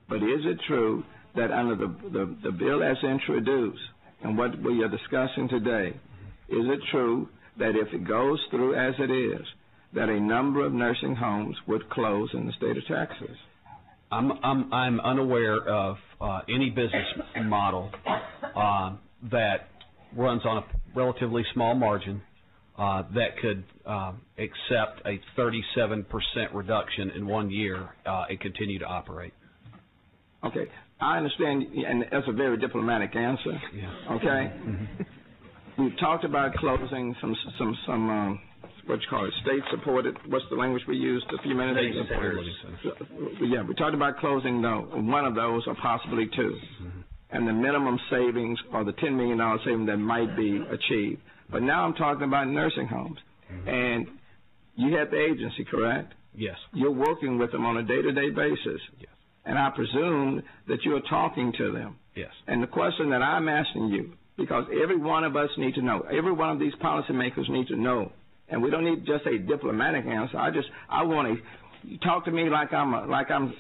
But is it true that under the bill as introduced and what we are discussing today, is it true that if it goes through as it is, that a number of nursing homes would close in the state of Texas? I'm unaware of any business model that runs on a relatively small margin that could accept a 37% reduction in 1 year and continue to operate. Okay, I understand, and that's a very diplomatic answer. Yeah. Okay, we've talked about closing some what you call it, state-supported. What's the language we used a few minutes ago? Yeah, we talked about closing one of those, or possibly two, and the minimum savings, or the $10 million savings that might be achieved. But now I'm talking about nursing homes, and you have the agency, correct? Yes. You're working with them on a day-to-day basis. Yes. And I presume that you're talking to them. Yes. And the question that I'm asking you, because every one of us need to know, every one of these policymakers need to know, and we don't need just a diplomatic answer. I want to talk to me like I'm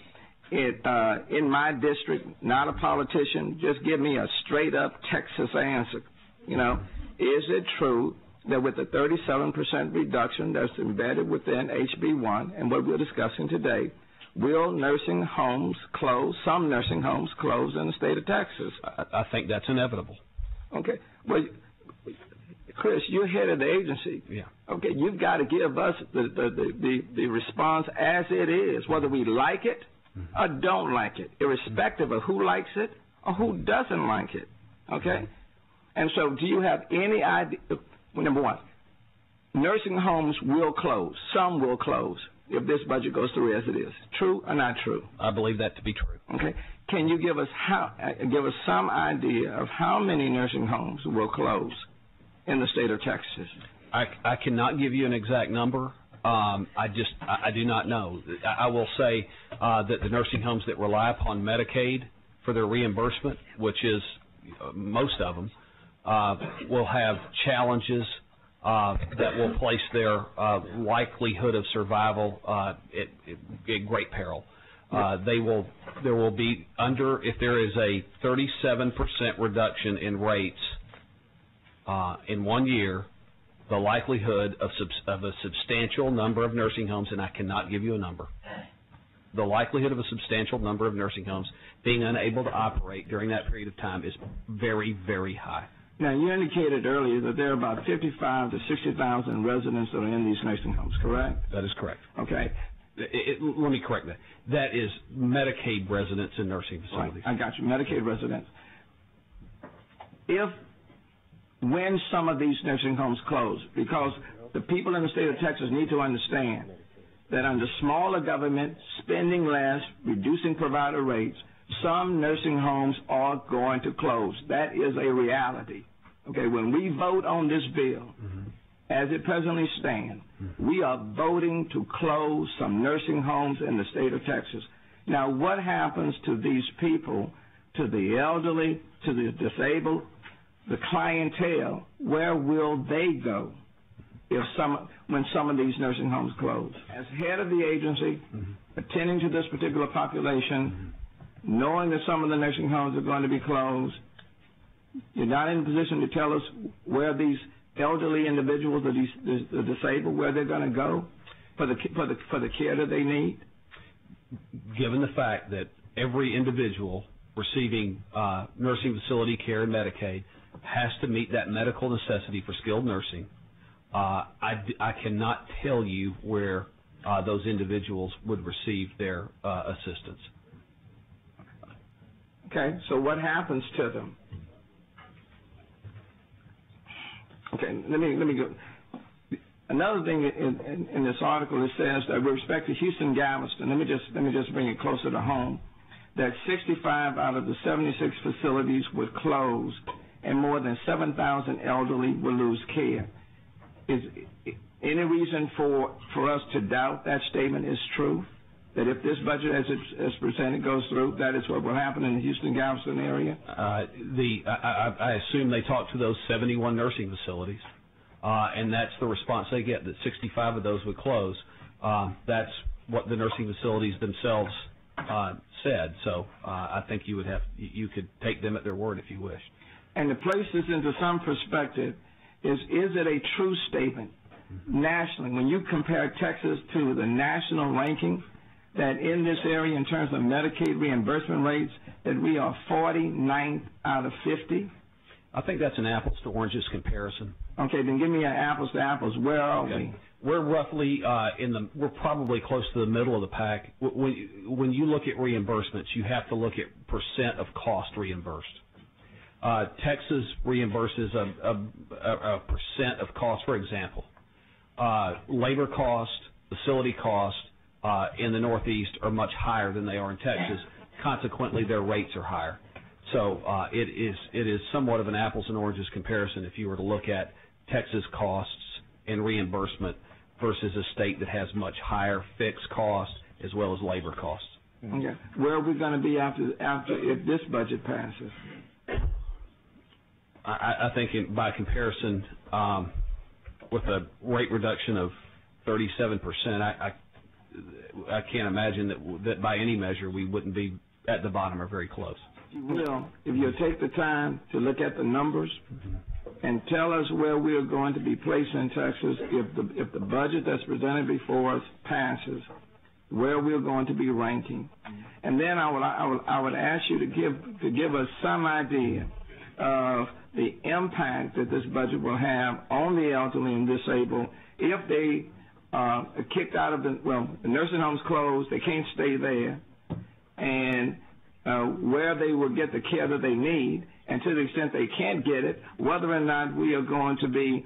in my district, not a politician. Just give me a straight up Texas answer. You know, is it true that with the 37% reduction that's embedded within HB1 and what we're discussing today, will nursing homes close, some nursing homes close in the state of Texas? I think that's inevitable. Okay. Well, Chris, you're head of the agency. Yeah. Okay, you've got to give us the response as it is, whether we like it or don't like it, irrespective of who likes it or who doesn't like it. Okay? And so do you have any idea? Well, number one, nursing homes will close. Some will close if this budget goes through as it is. True or not true? I believe that to be true. Okay. Can you give us some idea of how many nursing homes will close in the state of Texas? I cannot give you an exact number. I do not know. I will say that the nursing homes that rely upon Medicaid for their reimbursement, which is most of them, will have challenges that will place their likelihood of survival at great peril. There will be if there is a 37% reduction in rates in 1 year, the likelihood of a substantial number of nursing homes, and I cannot give you a number, the likelihood of a substantial number of nursing homes being unable to operate during that period of time is very, very high. Now, you indicated earlier that there are about 55 to 60,000 residents that are in these nursing homes, correct? That is correct. Okay. Let me correct that. That is Medicaid residents in nursing facilities. Right. I got you, Medicaid residents. When some of these nursing homes close, because the people in the state of Texas need to understand that under smaller government, spending less, reducing provider rates, some nursing homes are going to close. That is a reality. Okay, when we vote on this bill, as it presently stands, we are voting to close some nursing homes in the state of Texas. Now, what happens to these people, to the elderly, to the disabled, the clientele? Where will they go when some of these nursing homes close? As head of the agency, attending to this particular population, knowing that some of the nursing homes are going to be closed, you're not in a position to tell us where these elderly individuals or the disabled, where they're going to go for the care that they need? Given the fact that every individual receiving nursing facility care and Medicaid has to meet that medical necessity for skilled nursing, I cannot tell you where those individuals would receive their assistance. Okay, so what happens to them? Okay, let me go. Another thing in this article, it says that with respect to Houston Galveston, let me just bring it closer to home, that 65 out of the 76 facilities would close, and more than 7,000 elderly will lose care. Is any reason for us to doubt that statement is true? That if this budget as it's presented goes through, that is what will happen in the Houston Galveston area? I assume they talked to those 71 nursing facilities, and that's the response they get, that 65 of those would close. That's what the nursing facilities themselves said. So I think you could take them at their word if you wish. And to place this into some perspective, is it a true statement nationally, when you compare Texas to the national ranking, that in this area in terms of Medicaid reimbursement rates, that we are 49th out of 50? I think that's an apples to oranges comparison. Okay, then give me an apples to apples. Where are we? We're roughly we're probably close to the middle of the pack. When you look at reimbursements, you have to look at percent of cost reimbursed. Texas reimburses a percent of cost. For example, labor cost, facility cost in the Northeast are much higher than they are in Texas. Consequently, their rates are higher. So it is somewhat of an apples and oranges comparison if you were to look at Texas costs and reimbursement versus a state that has much higher fixed costs as well as labor costs. Okay. Where are we going to be after if this budget passes? I think by comparison, with a rate reduction of 37%, I can't imagine that by any measure we wouldn't be at the bottom or very close. You will, if you'll take the time to look at the numbers and tell us where we are going to be placed in Texas if the budget that's presented before us passes, where we're going to be ranking. And then I would ask you to give us some idea of the impact that this budget will have on the elderly and disabled if they are kicked out of the nursing homes closed, they can't stay there, and where they will get the care that they need, and to the extent they can't get it, whether or not we are going to be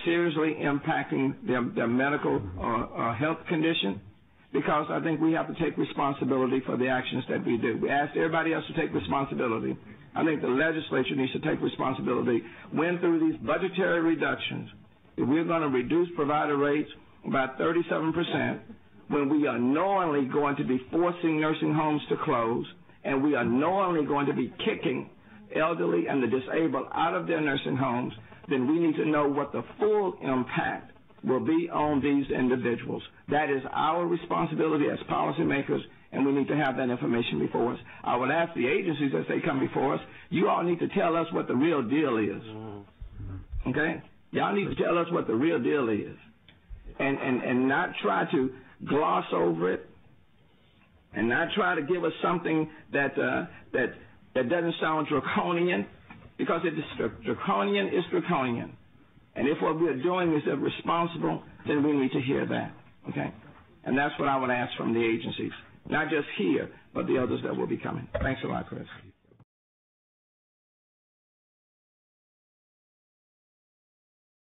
seriously impacting their medical or health condition, because I think we have to take responsibility for the actions that we do. We asked everybody else to take responsibility. I think the legislature needs to take responsibility when through these budgetary reductions, if we're going to reduce provider rates by 37%, when we are knowingly going to be forcing nursing homes to close, and we are knowingly going to be kicking elderly and the disabled out of their nursing homes, then we need to know what the full impact will be on these individuals. That is our responsibility as policymakers, and we need to have that information before us. I would ask the agencies as they come before us, you all need to tell us what the real deal is. Okay? Y'all need to tell us what the real deal is, and not try to gloss over it, and not try to give us something that doesn't sound draconian, because if it's draconian, it's draconian. And if what we're doing is irresponsible, then we need to hear that, okay? And that's what I would ask from the agencies, not just here, but the others that will be coming. Thanks a lot, Chris.